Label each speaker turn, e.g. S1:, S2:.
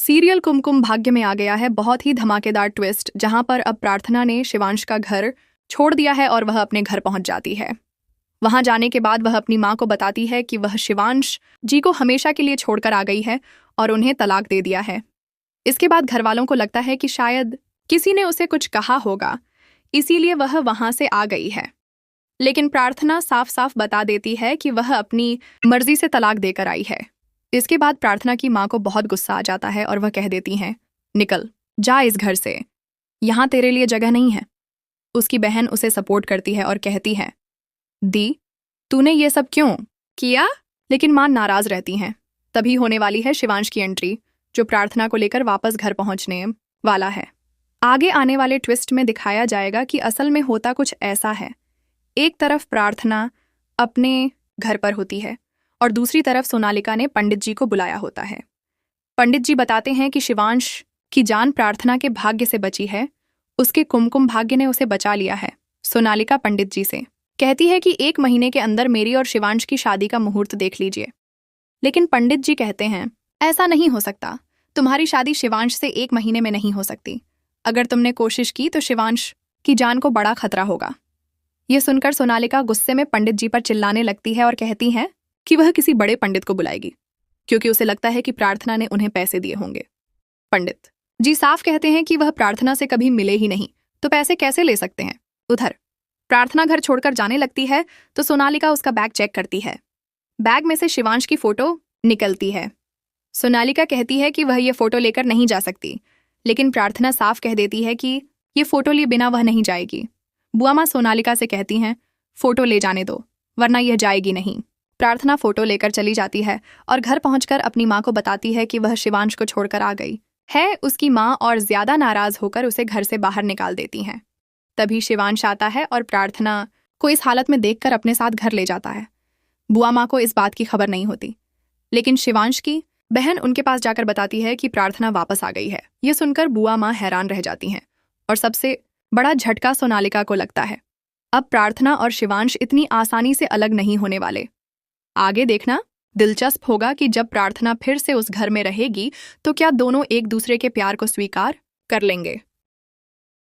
S1: Serial Kumkum Bhagya में आ गया है बहुत ही धमाकेदार ट्विस्ट, जहां पर अब प्रार्थना ने शिवांश का घर छोड़ दिया है और वह अपने घर पहुंच जाती है। वहां जाने के बाद वह अपनी मां को बताती है कि वह शिवांश जी को हमेशा के लिए छोड़कर आ गई है और उन्हें तलाक दे दिया है। इसके बाद घर वालों को लगता है कि शायद किसी ने उसे कुछ कहा होगा, इसीलिए वह वहां से आ गई है। लेकिन प्रार्थना साफ साफ बता देती है कि वह अपनी मर्जी से तलाक देकर आई है। इसके बाद प्रार्थना की मां को बहुत गुस्सा आ जाता है और वह कह देती हैं, निकल जा इस घर से, यहाँ तेरे लिए जगह नहीं है। उसकी बहन उसे सपोर्ट करती है और कहती है, दी तूने ये सब क्यों किया? लेकिन मां नाराज रहती हैं। तभी होने वाली है शिवांश की एंट्री, जो प्रार्थना को लेकर वापस घर पहुंचने वाला है। आगे आने वाले ट्विस्ट में दिखाया जाएगा कि असल में होता कुछ ऐसा है। एक तरफ प्रार्थना अपने घर पर होती है और दूसरी तरफ सोनालिका ने पंडित जी को बुलाया होता है। पंडित जी बताते हैं कि शिवांश की जान प्रार्थना के भाग्य से बची है, उसके कुमकुम भाग्य ने उसे बचा लिया है। सोनालिका पंडित जी से कहती है कि 1 महीने के अंदर मेरी और शिवांश की शादी का मुहूर्त देख लीजिए। लेकिन पंडित जी कहते हैं, ऐसा नहीं हो सकता, तुम्हारी शादी शिवांश से 1 महीने में नहीं हो सकती। अगर तुमने कोशिश की तो शिवांश की जान को बड़ा खतरा होगा। यह सुनकर सोनालिका गुस्से में पंडित जी पर चिल्लाने लगती है और कहती है कि वह किसी बड़े पंडित को बुलाएगी, क्योंकि उसे लगता है कि प्रार्थना ने उन्हें पैसे दिए होंगे। पंडित जी साफ कहते हैं कि वह प्रार्थना से कभी मिले ही नहीं, तो पैसे कैसे ले सकते हैं। उधर प्रार्थना घर छोड़कर जाने लगती है तो सोनालिका उसका बैग चेक करती है। बैग में से शिवांश की फोटो निकलती है। सोनालिका कहती है कि वह ये फोटो लेकर नहीं जा सकती, लेकिन प्रार्थना साफ कह देती है कि ये फोटो लिए बिना वह नहीं जाएगी। बुआ माँ सोनालिका से कहती हैं, फोटो ले जाने दो, वरना यह जाएगी नहीं। प्रार्थना फोटो लेकर चली जाती है और घर पहुंचकर अपनी माँ को बताती है कि वह शिवांश को छोड़कर आ गई है। उसकी माँ और ज्यादा नाराज होकर उसे घर से बाहर निकाल देती हैं। तभी शिवांश आता है और प्रार्थना को इस हालत में देखकर अपने साथ घर ले जाता है। बुआ माँ को इस बात की खबर नहीं होती, लेकिन शिवांश की बहन उनके पास जाकर बताती है कि प्रार्थना वापस आ गई है। यह सुनकर बुआ माँ हैरान रह जाती हैं और सबसे बड़ा झटका सोनालिका को लगता है। अब प्रार्थना और शिवांश इतनी आसानी से अलग नहीं होने वाले। आगे देखना दिलचस्प होगा कि जब प्रार्थना फिर से उस घर में रहेगी तो क्या दोनों एक दूसरे के प्यार को स्वीकार कर लेंगे।